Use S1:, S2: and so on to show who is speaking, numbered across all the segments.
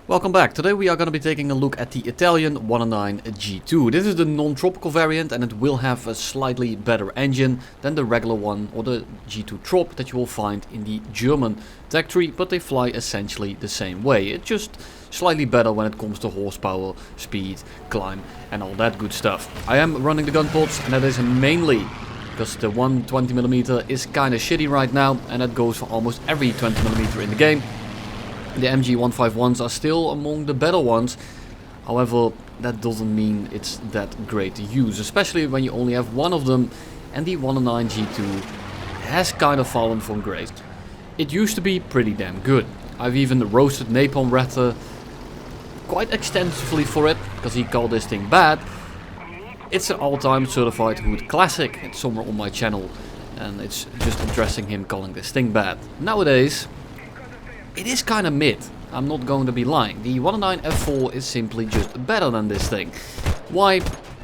S1: Welcome back. Today we are going to be taking a look at the Italian 109G-2. This is the non-tropical variant and it will have a slightly better engine than the regular one or the G2 Trop that you will find in the German tech tree, but they fly essentially the same way. It's just slightly better when it comes to horsepower, speed, climb and all that good stuff. I am running the gun pods and that is mainly because the 120mm is kinda shitty right now and that goes for almost every 20mm in the game. The MG151s are still among the better ones, however that doesn't mean it's that great to use, especially when you only have one of them, and the 109G2 has kind of fallen from grace. It used to be pretty damn good. I've even roasted Napalm Ratter quite extensively for it, because he called this thing bad. It's an all-time certified hood classic, it's somewhere on my channel, and it's just addressing him calling this thing bad. Nowadays, it is kind of mid, I'm not going to be lying. The 109F4 is simply just better than this thing. Why?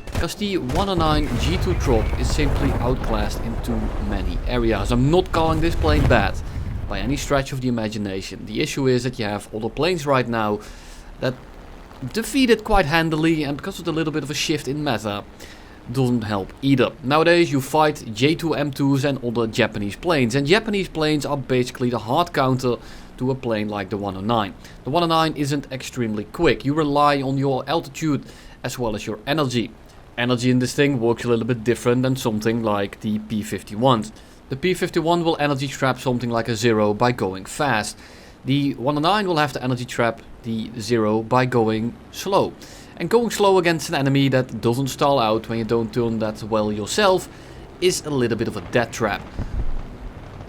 S1: Because the 109G2 Trop is simply outclassed in too many areas. I'm not calling this plane bad by any stretch of the imagination. The issue is that you have other planes right now that defeat it quite handily, and because of the little bit of a shift in meta, doesn't help either. Nowadays you fight J2M2s and other Japanese planes, and Japanese planes are basically the hard counter to a plane like the 109. The 109 isn't extremely quick. You rely on your altitude as well as your energy. Energy in this thing works a little bit different than something like the P51s. The P51 will energy trap something like a 0 by going fast. The 109 will have to energy trap the 0 by going slow. And going slow against an enemy that doesn't stall out when you don't turn that well yourself is a little bit of a death trap.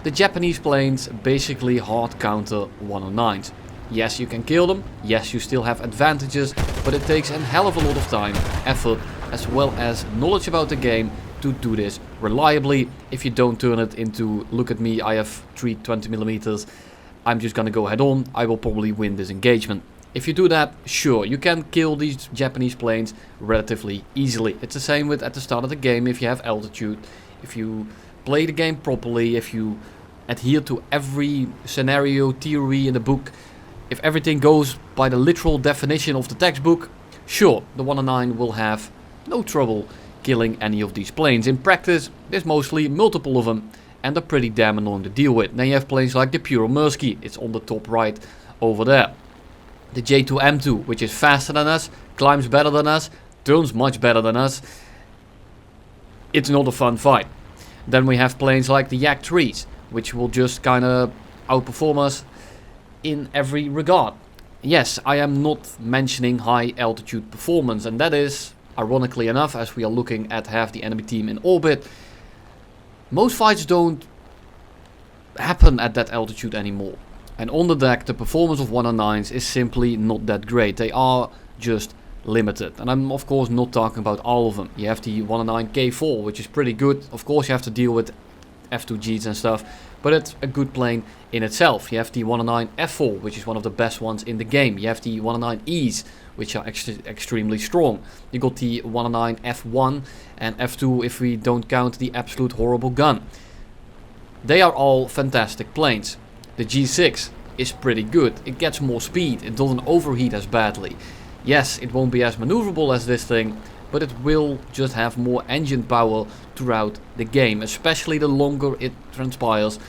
S1: The Japanese planes basically hard counter 109s. Yes, you can kill them, yes, you still have advantages, but it takes a hell of a lot of time, effort, as well as knowledge about the game to do this reliably. If you don't turn it into, look at me, I have 320mm, I'm just gonna go head on, I will probably win this engagement. If you do that, sure, you can kill these Japanese planes relatively easily. It's the same with at the start of the game. If you have altitude, if you play the game properly, if you adhere to every scenario theory in the book, if everything goes by the literal definition of the textbook, sure, the 109 will have no trouble killing any of these planes. In practice, there's mostly multiple of them and they're pretty damn annoying to deal with. Then you have planes like the Puromursky, it's on the top right over there. The J2M2, which is faster than us, climbs better than us, turns much better than us. It's not a fun fight. Then we have planes like the Yak-3s, which will just kind of outperform us in every regard. Yes, I am not mentioning high altitude performance, and that is, ironically enough, as we are looking at half the enemy team in orbit, most fights don't happen at that altitude anymore. And on the deck, the performance of 109s is simply not that great. They are just limited. And I'm of course not talking about all of them. You have the 109K4, which is pretty good. Of course you have to deal with F2Gs and stuff, but it's a good plane in itself. You have the 109F4, which is one of the best ones in the game. You have the 109Es, which are extremely strong. You got the 109F1 and F2 if we don't count the absolute horrible gun. They are all fantastic planes. The G6 is pretty good. It gets more speed. It doesn't overheat as badly. Yes, it won't be as maneuverable as this thing, but it will just have more engine power throughout the game, especially the longer it transpires.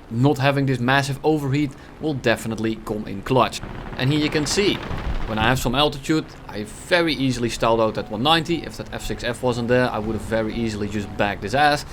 S1: Not having this massive overheat will definitely come in clutch. And here you can see, when I have some altitude, I very easily stalled out at 190. If that F6F wasn't there, I would have very easily just bagged his ass.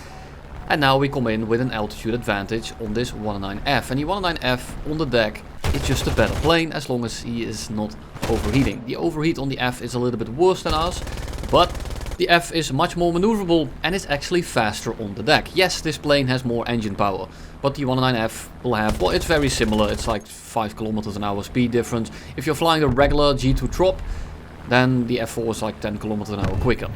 S1: And now we come in with an altitude advantage on this 109F. And the 109F on the deck is just a better plane as long as he is not overheating. The overheat on the F is a little bit worse than ours, but the F is much more maneuverable and is actually faster on the deck. Yes, this plane has more engine power, but the 109F will have, well, it's very similar. It's like 5 kilometers an hour speed difference. If you're flying a regular G2 Trop, then the F4 is like 10 kilometers an hour quicker.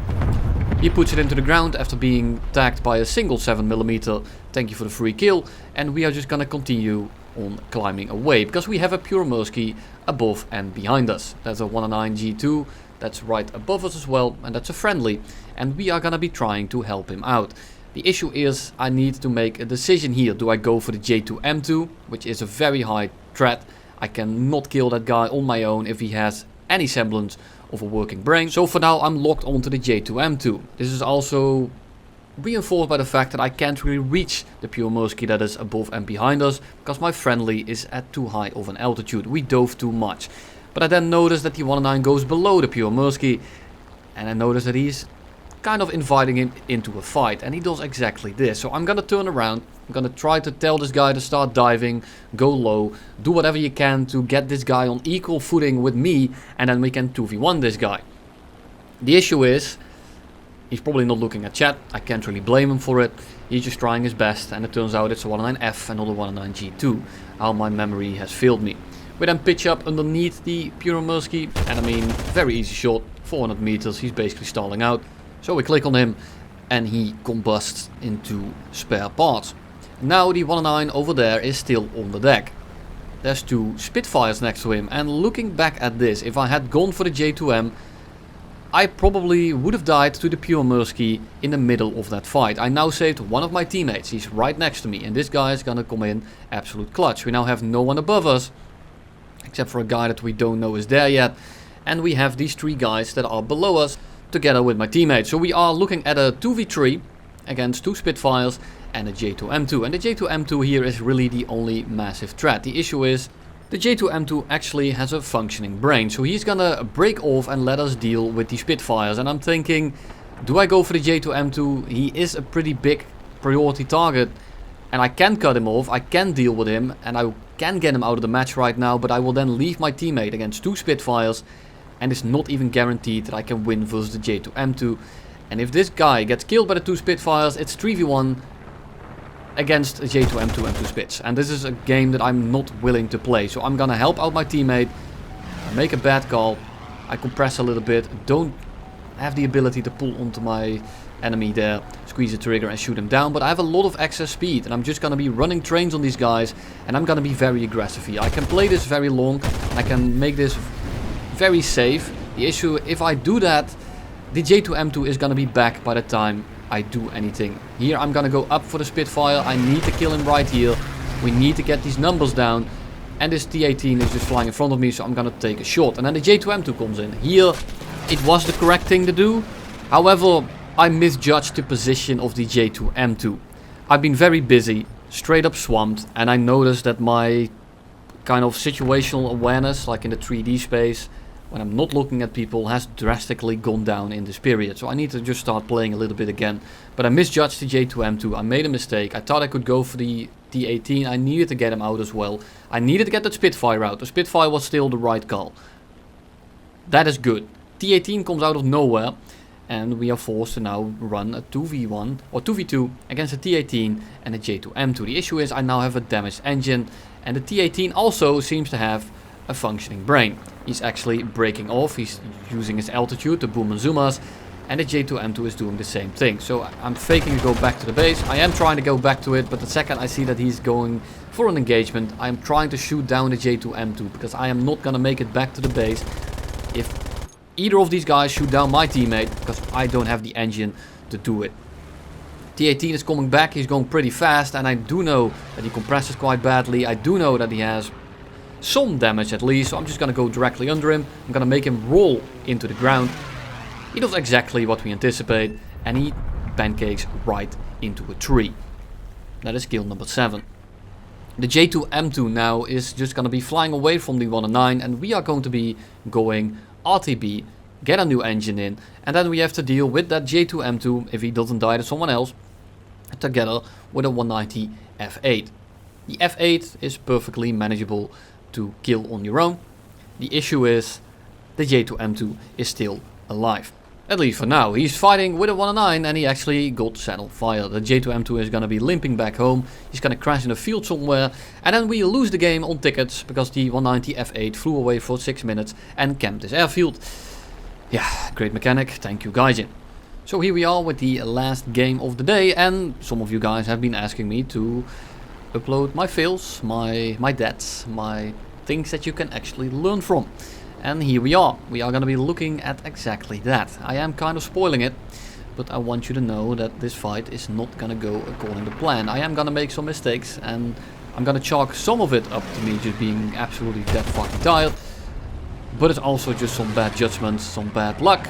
S1: He puts it into the ground after being tagged by a single 7mm. Thank you for the free kill. And we are just gonna continue on climbing away, because we have a Puromursky above and behind us. There's a 109G2 that's right above us as well, and that's a friendly. And we are gonna be trying to help him out. The issue is I need to make a decision here. Do I go for the J2M2, which is a very high threat, I cannot kill that guy on my own if he has any semblance of a working brain. So for now I'm locked onto the J2M2. This is also reinforced by the fact that I can't really reach the pure Muskie that is above and behind us, because my friendly is at too high of an altitude. We dove too much. But I then noticed that the 109 goes below the pure Muskie, and I noticed that he's kind of inviting him into a fight, and he does exactly this. So I'm gonna turn around, I'm gonna try to tell this guy to start diving, go low, do whatever you can to get this guy on equal footing with me, and then we can 2v1 this guy. The issue is, he's probably not looking at chat. I can't really blame him for it. He's just trying his best, and it turns out it's a 109F and not a 109G2. How my memory has failed me. We then pitch up underneath the pure Muskie, and I mean, very easy shot, 400 meters, he's basically stalling out. So we click on him, and he combusts into spare parts. Now the 109 over there is still on the deck. There's 2 Spitfires next to him, and looking back at this, if I had gone for the J2M, I probably would have died to the pure Muskie in the middle of that fight. I now saved one of my teammates, he's right next to me, and this guy is gonna come in absolute clutch. We now have no one above us, except for a guy that we don't know is there yet, and we have these 3 guys that are below us, together with my teammates. So we are looking at a 2v3 against 2 Spitfires and a J2M2. And the J2M2 here is really the only massive threat. The issue is the J2M2 actually has a functioning brain. So he's gonna break off and let us deal with the Spitfires. And I'm thinking, do I go for the J2M2? He is a pretty big priority target. And I can cut him off, I can deal with him, and I can get him out of the match right now. But I will then leave my teammate against 2 Spitfires. And it's not even guaranteed that I can win versus the J2M2. And if this guy gets killed by the 2 Spitfires, it's 3v1 against a J2M2 and 2 Spits. And this is a game that I'm not willing to play. So I'm gonna help out my teammate, make a bad call, I compress a little bit, don't have the ability to pull onto my enemy there, squeeze the trigger and shoot him down. But I have a lot of excess speed, and I'm just gonna be running trains on these guys, and I'm gonna be very aggressive here. I can play this very long, and I can make this very safe. The issue, if I do that, the J2M2 is gonna be back by the time I do anything. Here I'm gonna go up for the Spitfire. I need to kill him right here. We need to get these numbers down. And this T-18 is just flying in front of me, so I'm gonna take a shot. And then the J2M2 comes in. Here, it was the correct thing to do. However, I misjudged the position of the J2M2. I've been very busy, straight up swamped, and I noticed that my kind of situational awareness, like in the 3D space, when I'm not looking at people, has drastically gone down in this period. So I need to just start playing a little bit again. But I misjudged the J2M2. I made a mistake. I thought I could go for the T-18. I needed to get him out as well. I needed to get that Spitfire out. The Spitfire was still the right call. That is good. T-18 comes out of nowhere, and we are forced to now run a 2v1 or 2v2 against a T-18 and a J2M2. The issue is I now have a damaged engine, and the T-18 also seems to have a functioning brain. He's actually breaking off, he's using his altitude to boom and zoom us, and the J2M2 is doing the same thing. So I'm faking to go back to the base. I am trying to go back to it, but the second I see that he's going for an engagement, I am trying to shoot down the J2M2, because I am not gonna make it back to the base if either of these guys shoot down my teammate, because I don't have the engine to do it. T-18 is coming back, he's going pretty fast, and I do know that he compresses quite badly. I do know that he has some damage at least, so I'm just gonna go directly under him. I'm gonna make him roll into the ground. He does exactly what we anticipate, and he pancakes right into a tree. That is kill number 7. The J2M2 now is just gonna be flying away from the 109, and we are going to be going RTB, get a new engine in, and then we have to deal with that J2M2, if he doesn't die to someone else, together with a 190 F8. The F8 is perfectly manageable to kill on your own. The issue is the J2M2 is still alive. At least for now. He's fighting with a 109 and he actually got set on fire. The J2M2 is gonna be limping back home. He's gonna crash in a field somewhere, and then we lose the game on tickets because the 190 F8 flew away for 6 minutes and camped this airfield. Yeah, great mechanic. Thank you, Gaijin. So here we are with the last game of the day, and some of you guys have been asking me to upload my fails, my deaths, my things that you can actually learn from. And here we are. We are going to be looking at exactly that. I am kind of spoiling it, but I want you to know that this fight is not going to go according to plan. I am going to make some mistakes, and I'm gonna chalk some of it up to me just being absolutely dead fucking tired. But it's also just some bad judgments, some bad luck,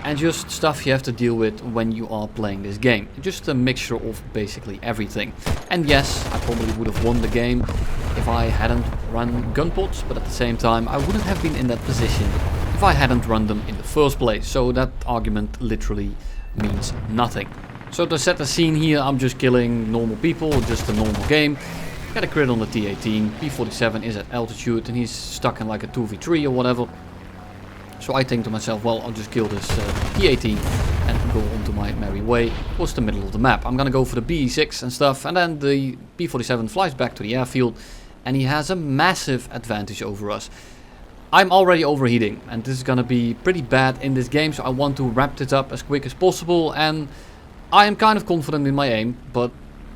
S1: and just stuff you have to deal with when you are playing this game. Just a mixture of basically everything. And yes, I probably would have won the game if I hadn't run gun pots, but at the same time I wouldn't have been in that position if I hadn't run them in the first place. So that argument literally means nothing. So to set the scene here, I'm just killing normal people, just a normal game. Got a crit on the T-18, P-47 is at altitude and he's stuck in like a 2v3 or whatever. So I think to myself, well, I'll just kill this T-18 and go on to my merry way towards the middle of the map. I'm gonna go for the BE-6 and stuff, and then the P-47 flies back to the airfield and he has a massive advantage over us. I'm already overheating and this is gonna be pretty bad in this game, so I want to wrap this up as quick as possible, and I am kind of confident in my aim, but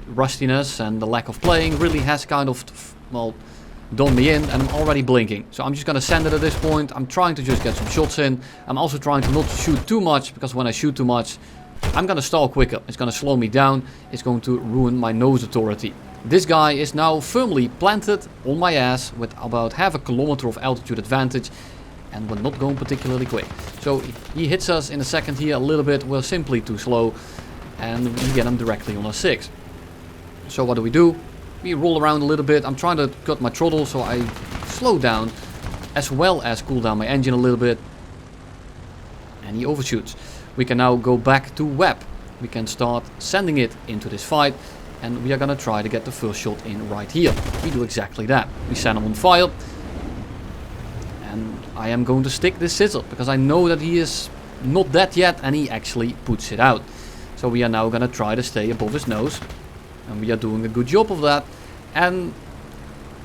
S1: rustiness and the lack of playing really has kind of, well, done me in, and I'm already blinking. So I'm just gonna send it at this point. I'm trying to just get some shots in. I'm also trying to not shoot too much, because when I shoot too much, I'm gonna stall quicker. It's gonna slow me down. It's going to ruin my nose authority. This guy is now firmly planted on my ass with about half a kilometer of altitude advantage, and we're not going particularly quick. So he hits us in a second here a little bit. We're simply too slow, and we get him directly on our 6. So what do? We roll around a little bit. I'm trying to cut my throttle so I slow down as well as cool down my engine a little bit. And he overshoots. We can now go back to web. We can start sending it into this fight. And we are gonna try to get the first shot in right here. We do exactly that. We send him on fire. And I am going to stick this scissor because I know that he is not dead yet and he actually puts it out. So we are now gonna try to stay above his nose. And we are doing a good job of that. And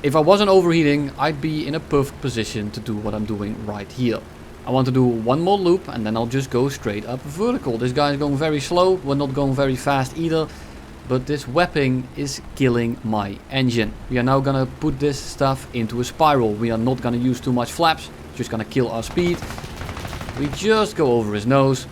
S1: if I wasn't overheating, I'd be in a perfect position to do what I'm doing right here. I want to do one more loop and then I'll just go straight up vertical. This guy is going very slow. We're not going very fast either. But this webbing is killing my engine. We are now gonna put this stuff into a spiral. We are not gonna use too much flaps. Just gonna kill our speed. We just go over his nose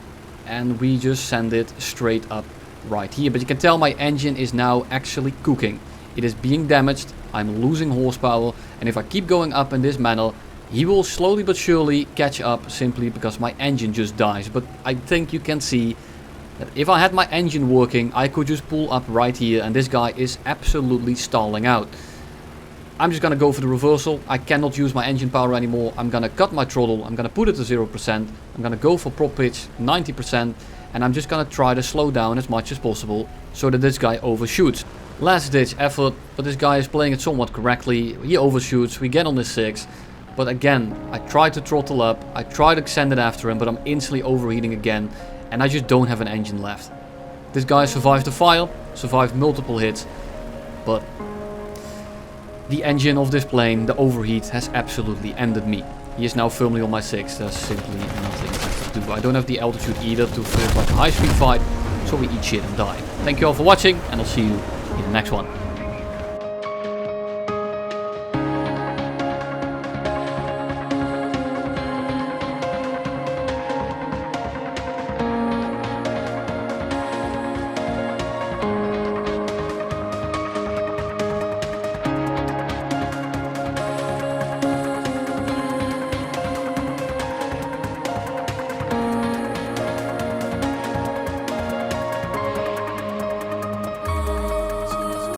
S1: and we just send it straight up right here. But you can tell my engine is now actually cooking. It is being damaged. I'm losing horsepower, and if I keep going up in this manner, he will slowly but surely catch up simply because my engine just dies. But I think you can see that if I had my engine working, I could just pull up right here, and this guy is absolutely stalling out. I'm just gonna go for the reversal. I cannot use my engine power anymore. I'm gonna cut my throttle. I'm gonna put it to 0%. I'm gonna go for prop pitch 90%. And I'm just gonna try to slow down as much as possible so that this guy overshoots. Last ditch effort, but this guy is playing it somewhat correctly. He overshoots, we get on the 6. But again, I try to throttle up, I try to send it after him, but I'm instantly overheating again. And I just don't have an engine left. This guy survived the fire, survived multiple hits. But the engine of this plane, the overheat, has absolutely ended me. He is now firmly on my 6, there's simply nothing left to do. I don't have the altitude either to finish like a high speed fight, so we eat shit and die. Thank you all for watching, and I'll see you in the next one.